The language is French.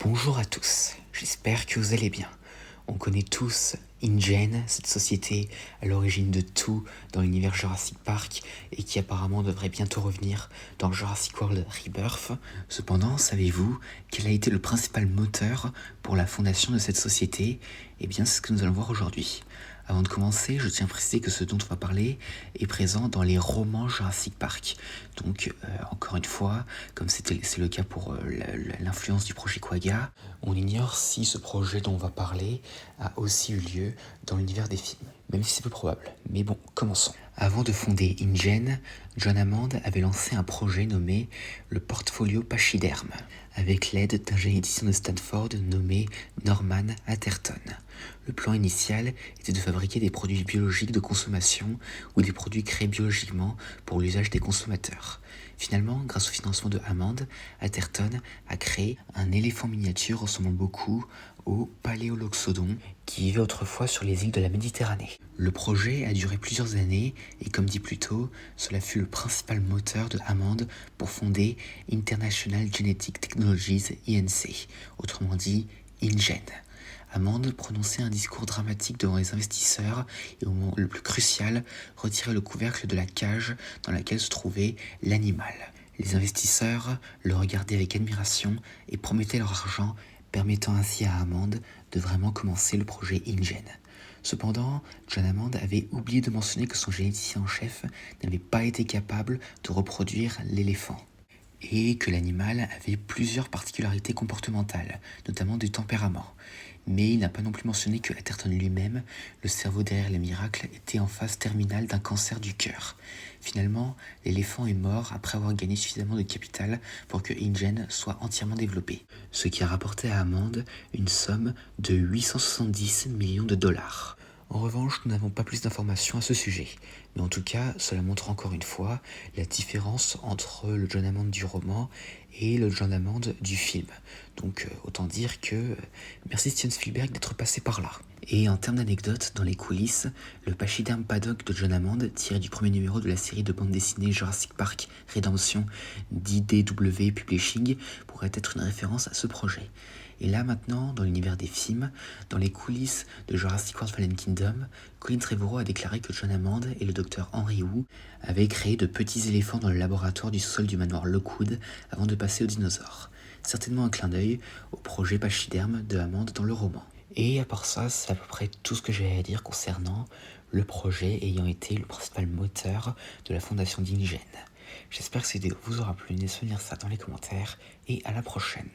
Bonjour à tous, j'espère que vous allez bien. On connaît tous InGen, cette société à l'origine de tout dans l'univers Jurassic Park et qui apparemment devrait bientôt revenir dans Jurassic World Rebirth. Cependant, savez-vous quel a été le principal moteur pour la fondation de cette société? Eh bien, c'est ce que nous allons voir aujourd'hui. Avant de commencer, je tiens à préciser que ce dont on va parler est présent dans les romans Jurassic Park. Donc, encore une fois, comme c'est le cas pour l'influence du projet Quagga, on ignore si ce projet dont on va parler a aussi eu lieu dans l'univers des films, même si c'est peu probable. Mais bon, commençons. Avant de fonder InGen, John Hammond avait lancé un projet nommé le Portfolio Pachyderm, avec l'aide d'un généticien de Stanford nommé Norman Atherton. Le plan initial était de fabriquer des produits biologiques de consommation ou des produits créés biologiquement pour l'usage des consommateurs. Finalement, grâce au financement de Hammond, Atherton a créé un éléphant miniature ressemblant beaucoup au Paléoloxodon qui vivait autrefois sur les îles de la Méditerranée. Le projet a duré plusieurs années et comme dit plus tôt, cela fut le principal moteur de Hammond pour fonder International Genetic Technologies INC, autrement dit InGen. Hammond prononçait un discours dramatique devant les investisseurs et au moment le plus crucial, retirait le couvercle de la cage dans laquelle se trouvait l'animal. Les investisseurs le regardaient avec admiration et promettaient leur argent, permettant ainsi à Hammond de vraiment commencer le projet InGen. Cependant, John Hammond avait oublié de mentionner que son généticien en chef n'avait pas été capable de reproduire l'éléphant et que l'animal avait plusieurs particularités comportementales, notamment du tempérament. Mais il n'a pas non plus mentionné que Atherton lui-même, le cerveau derrière les miracles, était en phase terminale d'un cancer du cœur. Finalement, l'éléphant est mort après avoir gagné suffisamment de capital pour que InGen soit entièrement développé, ce qui a rapporté à Hammond une somme de 870 millions de dollars. En revanche, nous n'avons pas plus d'informations à ce sujet, mais en tout cas, cela montre encore une fois la différence entre le John Hammond du roman et le John Hammond du film. Donc autant dire que merci Steven Spielberg d'être passé par là. Et en termes d'anecdotes, dans les coulisses, le pachyderme paddock de John Hammond, tiré du premier numéro de la série de bande dessinée Jurassic Park Redemption d'IDW Publishing, pourrait être une référence à ce projet. Et là maintenant, dans l'univers des films, dans les coulisses de Jurassic World Fallen Kingdom, Colin Trevorrow a déclaré que John Hammond et le docteur Henry Wu avaient créé de petits éléphants dans le laboratoire du sol du manoir Lockwood avant de passer aux dinosaures. Certainement un clin d'œil au projet pachyderme de Hammond dans le roman. Et à part ça, c'est à peu près tout ce que j'ai à dire concernant le projet ayant été le principal moteur de la fondation d'InGen. J'espère que cette vidéo vous aura plu, n'hésitez pas à lire ça dans les commentaires et à la prochaine.